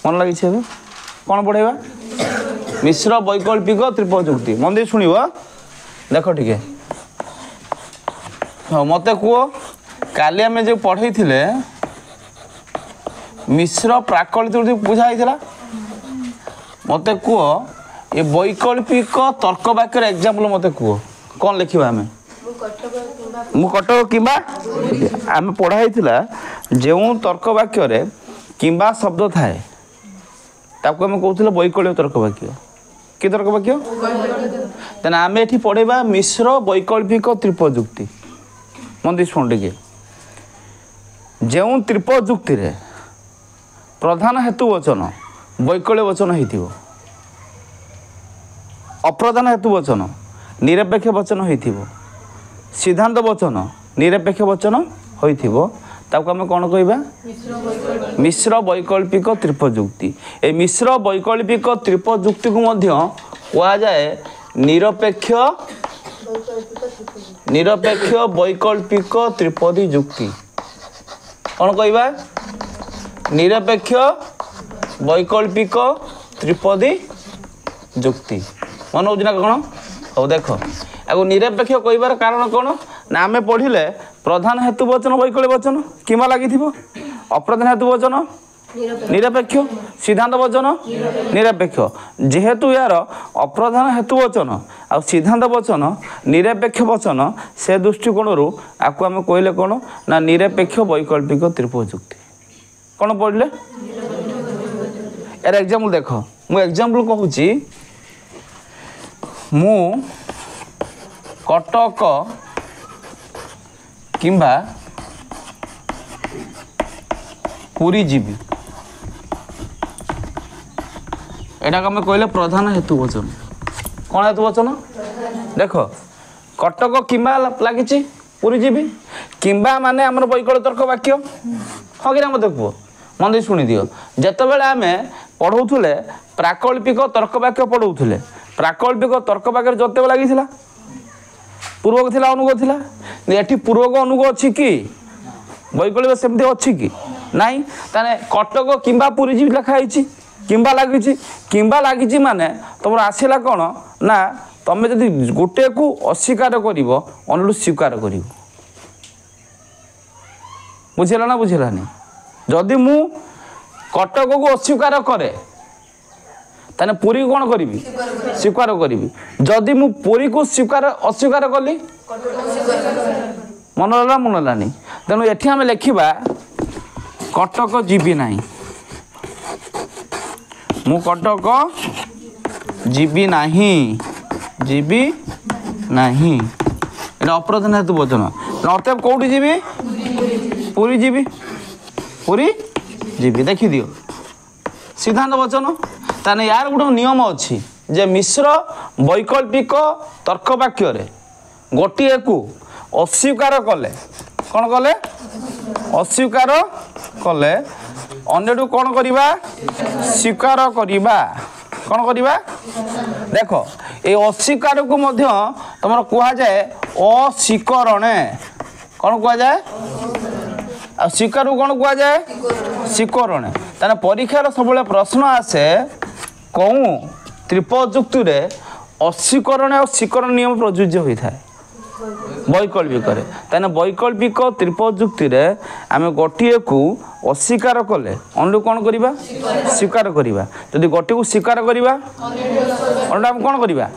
मन लगी कौन पढ़ेगा मिश्र वैकल्पिक त्रिपद जुक्ति मन दे शुण देख टे हाँ मत कह काली आम जो पढ़े मिश्र प्राकलित बुझाई मत कह ये वैकल्पिक तर्क वाक्यर एग्जाम्पल मत कह कौन लिखा आम मु कटक कि आम पढ़ाई जो तर्क वाक्य किंबा शब्द थाए ताको आम कहते वैकल्पिक तर्क वाक्य कि तर्क वाक्य तेना आम ये पढ़ेबा मिश्र वैकल्पिक त्रिपद जुक्ति मन शुण टे जो त्रिपद जुक्ति रे प्रधान हेतु वचन वैकल्य वचन हो अप्रधान हेतु वचन निरपेक्ष वचन हो सिद्धांत वचन निरपेक्ष वचन हो आम कौन कहवा मिश्र वैकल्पिक त्रिपद जुक्ति ए मिश्र वैकल्पिक त्रिपद जुक्ति को कह जाए निरपेक्ष वैकल्पिक त्रिपदी जुक्ति कौन कहवा निरपेक्ष वैकल्पिक त्रिपदी जुक्ति मन हो कौन हो देख आगो निरपेक्ष कहबार कारण कौन ना आम पढ़ले प्रधान हेतु वचन वैकल्य वचन किमा लगी अप्रधान हेतु वचन निरपेक्ष सिद्धांत वचन निरपेक्ष जेहेतु यार अप्रधान हेतु वचन आ सिद्धांत वचन निरपेक्ष वचन से दृष्टिकोण आपको आम कहले कौन ना निरपेक्ष वैकल्पिक त्रिपद जुक्ति कौन पढ़ले यार एग्जाम्पल देख मु एग्जाम्पल कहूँ मु कटक किंबा पुरी जीवी एटा आम कहले प्रधान हेतु वचन कौन हेतु वचन देख कटक किंबा लगी पुरी जीवी किंबा माने आमर वैकल्य तर्क वाक्य हाँ कि मत कह मन शुणी दियो जिते बड़े आम पढ़ाऊे प्राकल्पिक तर्क वाक्य पढ़ाऊे प्राकल्पिक तर्क वाक्य जोते लगी पूर्वक थिला अनुगत थिला एठी पूर्वक अनुगत अछि कि वैकल्पिक सेमती अछि कि नाही ताने कटक किंबा पुरी जी लिखा है किंबा लगी माने तुम आसला कौन ना तुम जदि गोटे को अस्वीकार कर अन्य स्वीकार कर बुझेला ना बुझेलानी जदि मु कटक को अस्वीकार करे ताने पुरी को कौन करी स्वीकार करी जदि मु पुरी को स्वीकार अस्वीकार कली मन लानी तेणु ये आम लिखा कटक जीवी ना मु कटक जीवी नाही एटा अप्रधान हेतु वचन अतएव कौटी जीवी पुरी जीवी देखी दियो सिद्धांत वचन ताने यार गोटे नियम अच्छी जे मिश्र वैकल्पिक तर्क वाक्य गोटे को अस्वीकार कले कौन कले अस्वीकार कले अन्य कौन करवा स्वीकार करवा कौन करवा देख ये अस्वीकार को तुम कह जाए अस्वीकरणे कौन कह जाए आ स्वीकार को कौन कह जाए स्वीकरणे ताने परीक्षार सब प्रश्न आसे कौन त्रिपद जुक्ति रे अस्वीकरण और स्वीकरण नियम प्रযোज्य होता है वैकल्पिक ताने वैकल्पिक त्रिपद जुक्ति रे आम गोटे को अस्वीकार कले अन्य कौन करवा स्वीकार करवा जदि गोटे को स्वीकार करवा अन्य आम कौन करवा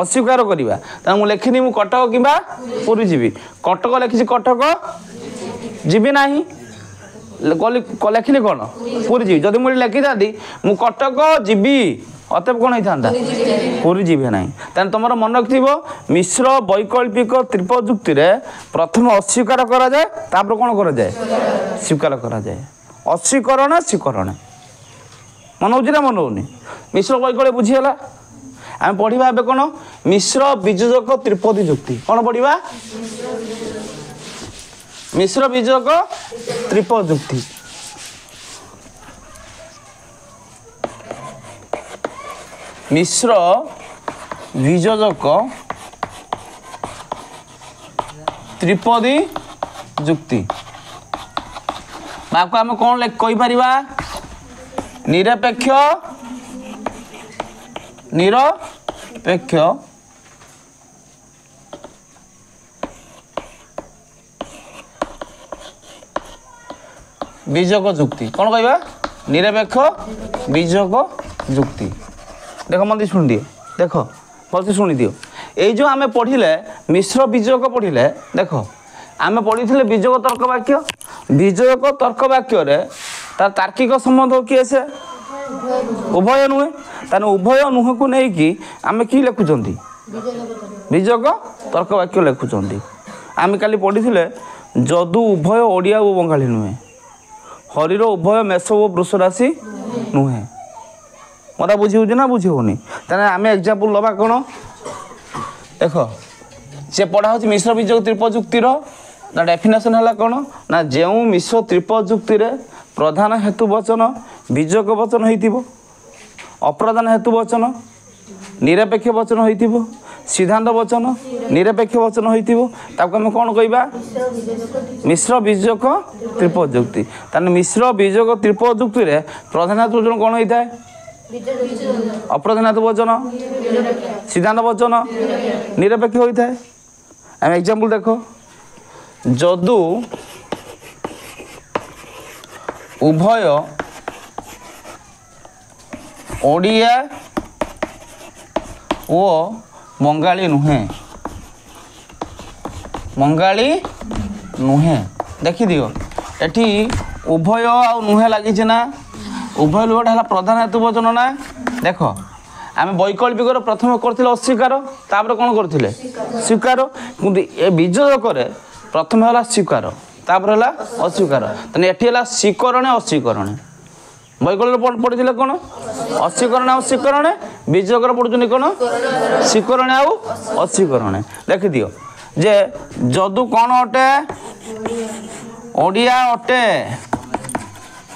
अस्वीकार करवा ताने मु लिखिनी मु कटक किंबा पुरी जीवी कटक लिखी कटक जीवी नाही लिखिली कौन पुरी जीवी जदि मुझे लिखी था मु कटक जीवी अतएव कौन होता पुरी जीवी ना तेना तुम मन रखी मिश्र वैकल्पिक त्रिपद जुक्ति रे प्रथम अस्वीकार करा जाए तापर कौन करा जाए स्वीकार करा जाए अस्वीकरण स्वीकरण मन हो मन होनी मिश्र वैकल्य बुझीगला आम पढ़ा ए कौन मिश्र बीजक त्रिपदी जुक्ति कौन पढ़ा मिश्र बीजक त्रिपद जुक्ति मिश्र बीजक त्रिपदी जुक्ति आपको आम कौन कहीपर निरपेक्ष निरपेक्ष बीजक जुक्ति कौन कहवा निरपेक्ष बीजक जुक्ति देख मन शुणी दिए देख भलसे शुणी दियो ये जो आम पढ़िले मिश्र बीजक पढ़िले देख आम पढ़ी बीजक तर्क वाक्य बीजक तर्क वाक्य तार तार्किक संबंध किए से उभय नुहे ताने उभय नुह को लेकिन आम कि लिखुं बीजक तर्क वाक्य लिखुं आम काली पढ़ी जदू उभय ओडिया और बंगाली नुहे हरिर उभय मेष और वृष राशि नुहे मत बुझे ना बुझे ताने आम एग्जाम्पल लवा कौन देख से पढ़ा हो मिश्र बीजक त्रिपजुक्तिर ना डेफिनेशन है कौन ना जो मिश्र त्रिपजुक्ति प्रधान हेतु वचन बीजक वचन हो अप्रधान हेतु वचन निरपेक्ष वचन हो सिद्धांत वचन निरपेक्ष वचन हो कौन कहवा मिश्र बीजक त्रिपजुक्ति ताने मिश्र बीजक त्रिपजुक्ति प्रधान हेतु वचन कौन होता है अप्रधान हेतु वचन सिद्धांत वचन निरपेक्ष होता है आम एग्जाम्पल देख जदू उभय ओडिया ओ बंगाली नुहे देखी दियो एठी उभय आ नुहे लगी ना उभय लुहटा है प्रधान हेतु वचन ना देख आम वैकल्पिक प्रथम करथिले अस्वीकार तापर कौन करथिले स्वीकार किंतु ए बीजक प्रथम है स्वीकार तापर है अस्वीकार तेना एटी है स्वीकरणे अस्वीकरणे वैकल्पिक पढ़ी कौन अस्वीकरण अस्वीकरण बीजक पढ़ुं कौन स्वीकरण आउ अस्वीकरण देख दियो जे जदू कौन अटे ओडिया अटे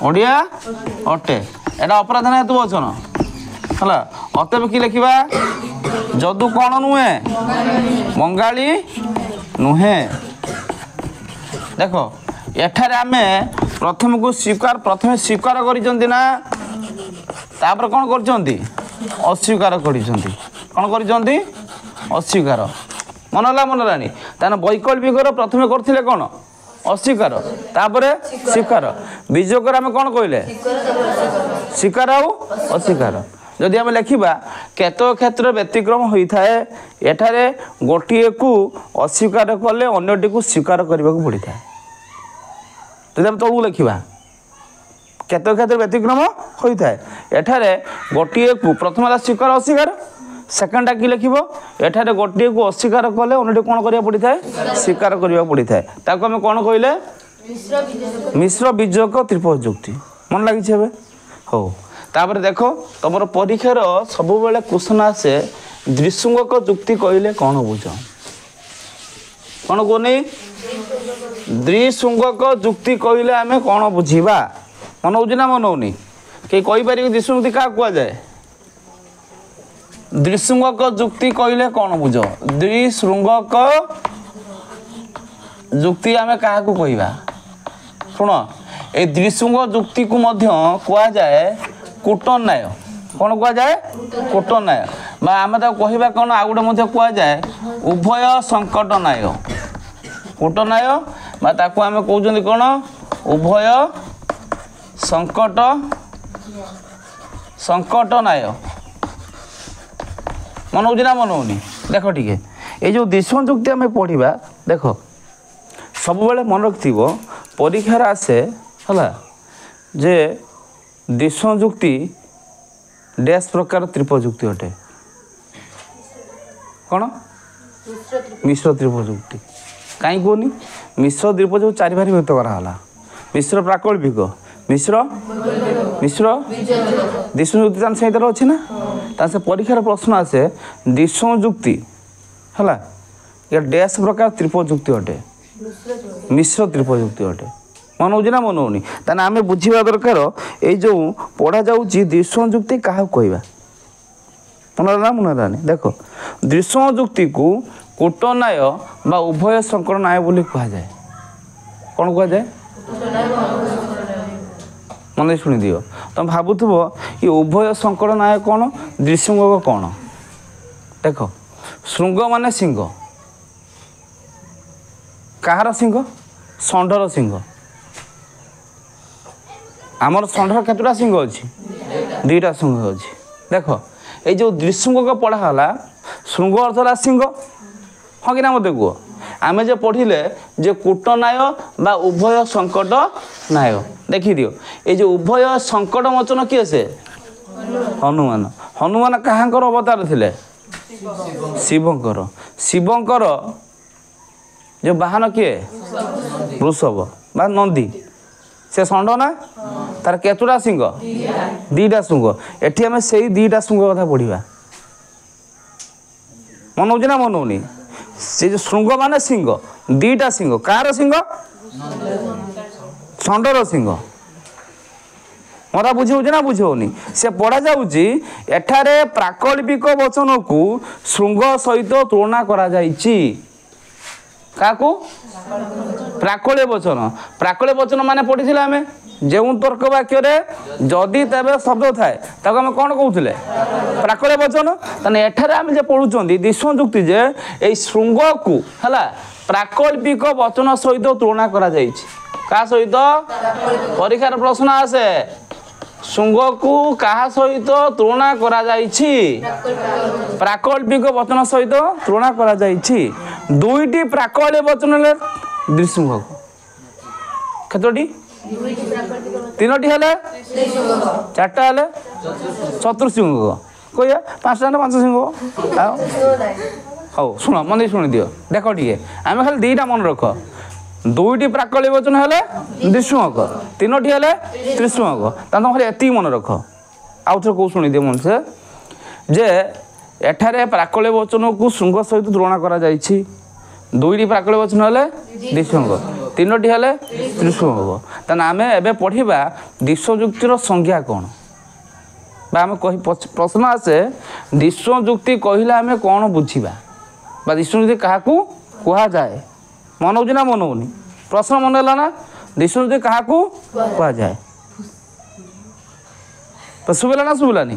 ओडिया अटे एटा अपराधन हेतु वचन है अतएव कि लिखा जदू कौन नुहे बंगाली नुहे देख एठारे आमे प्रथम को स्वीकार प्रथम स्वीकार करिसंती ना तापर कौन करिसंती अस्वीकार करिसंती कौन करिसंती अस्वीकार मन लानी ताने वैकल्पिक प्रथम करथिले कौन अस्वीकार तापर स्वीकार बीजक आम कौन कहले स्वीकार आउ अस्वीकार जदि आम लिखा केतक क्षेत्र व्यतिक्रम होता है एठारे गोटे को अस्वीकार कले अन्यटी को स्वीकार करने को पड़ता है जब आम तलू लिखा केतक क्षेत्र व्यतिक्रम होता है एठारे गोटे को प्रथम स्वीकार अस्वीकार सेकेंडा कि लिख एठारे गोटे को अस्वीकार कले अन्यटी कौन करा पड़ता है स्वीकार करने पड़ता है ताको आम कौन कहले मिश्र बीजक त्रिपजुक्ति मन लगी हो तापर देख तुम परीक्षार सब बेले क्वेश्चन आसे द्विसंगक जुक्ति कहले कौन बुझ कौन कहनी द्विसंगक जुक्ति कहले आम कौन बुझा मन हो ना मन होनी कहीं कहीपर द्विसंगति क्या कहुए द्विसंगक जुक्ति कहले कौन बुझ द्विसृंगक जुक्ति आम क्या कहवा शुण ए द्विसंग जुक्ति को कह जाए कूटन्याय कौन कह जाए कूटन्याय आम कहवा कौन आउ गोटे कह जाए उभय संकट न्याय कूटन्याय ताकू आम कहते कौन उभय संकट न्याय मन हो ना मन होनी देख टी ये जो द्विसंग जुक्ति आम पढ़ा देख सब बेले मन रखि परीक्षार आसे है जे द्विसंग जुक्ति डैश प्रकार त्रिपजुक्ति अटे कौन मिश्र त्रिपजुक्ति कहीं कहनी मिश्र त्रिपजुक्ति चारि भारी व्यक्त कराला मिश्र प्राकल्पिक मिश्र मिश्र द्विसंग जुक्ति सहित अच्छी ना से परीक्षार प्रश्न आसे द्विसंग जुक्ति है या डैश प्रकार त्रिपजुक्ति अटे मिश्र त्रिपजुक्ति अटे मन हो ना मन होनी ताने आम बुझा दरकार ये जो पढ़ा जाऊँगी द्विसंग जुक्ति क्या कहवा मन ना मन लानी देख द्विसंग जुक्ति को कूटन्याय बा उभय संकट न्याय बोली कह जाए कौन कह जाए मन शुणी दियो तुम भावुव ये उभय संकट नाय कौन दृश्यंग कौन देख श्रृंग माने सिंह कहार सिंह षंढर सिंह आमर षंढर केतटा सिंह अच्छी दुईटा सिंह अच्छी देख ये जो दृश्यंग पढ़ाला श्रृंग अर्थ है सिंह हाँ कि ना मत कह आम जो पढ़िले जे कूटनाय बा उभय संकट नाय देखी दियो ये जो उभय संकट मोचन किए से हनुमान हनुमान कहाँकर अवतार थिले शिवंकर शिवंकर जो वाहन किए वृषभ बा नंदी से षंढ ना तार केतुटा सिंह दीटा सिंह एठी आम से दीटा सिंह कथा पढ़ा मन हो मन होनी से जो श्रृंग माने सिंह दीटा सिंह कार सिंह षंढर सिंह मत बुझे ना बुझे से पढ़ा जाऊँगी एठारे प्राकल्पिक वचन को श्रृंग सहित तुलना करा जाइछि काकू प्राकल्य वचन माने पढ़ी आम जो तर्क वाक्य जदि तेरे शब्द थाए आम कौन कहते प्राकल्य वचन ताने एठारे आम जो पढ़ुं दिश्व जुक्ति जे ए श्रृंग को है प्राकल्पिक वचन सहित तुलना करा जाइछि का सहित परीक्षार प्रश्न आसे श्रृंग को कहा सहित तुलना करा जाइछि प्राकल्पिक वचन सहित तुलना करा जाइछि दुईटी प्राकल्य वचन ले दृश्यंग केतोटी तीनोटी हेले चारटा हेले चतुर्सिंह कहिए पांचटा पांच सिंह हाँ शुण मन शुणी दियो देख टे आम खाली दीटा मन रख दुईटी प्राकल्य वचन हेले दृश्यंग तीनोटी हेले त्रिशुंग तुम खाली एति मन रख आउ थे कौ शुणी दियो मन से जे एठारे प्राकल्य वचन को श्रृंग सहित तुलना करा जाइछि दुईटी प्राकल्य वचन हेले दृश्यंग तीनोटी हेले त्रिशुंग ताने आमे एबे पढ़िबा दिश्वजुक्तिर संज्ञा कौन बा आमे कहि प्रश्न आसे दिश्वजुक्ति कहिला आमे कौन बुझिबा बा दिश्वजुक्ति काहाकू कुहा जाए मन होउछि ना मन होउनी प्रश्न मन होला ना दिश्वजुक्ति काहाकू कुहा जाए तो सुबिला ना सुबिलानी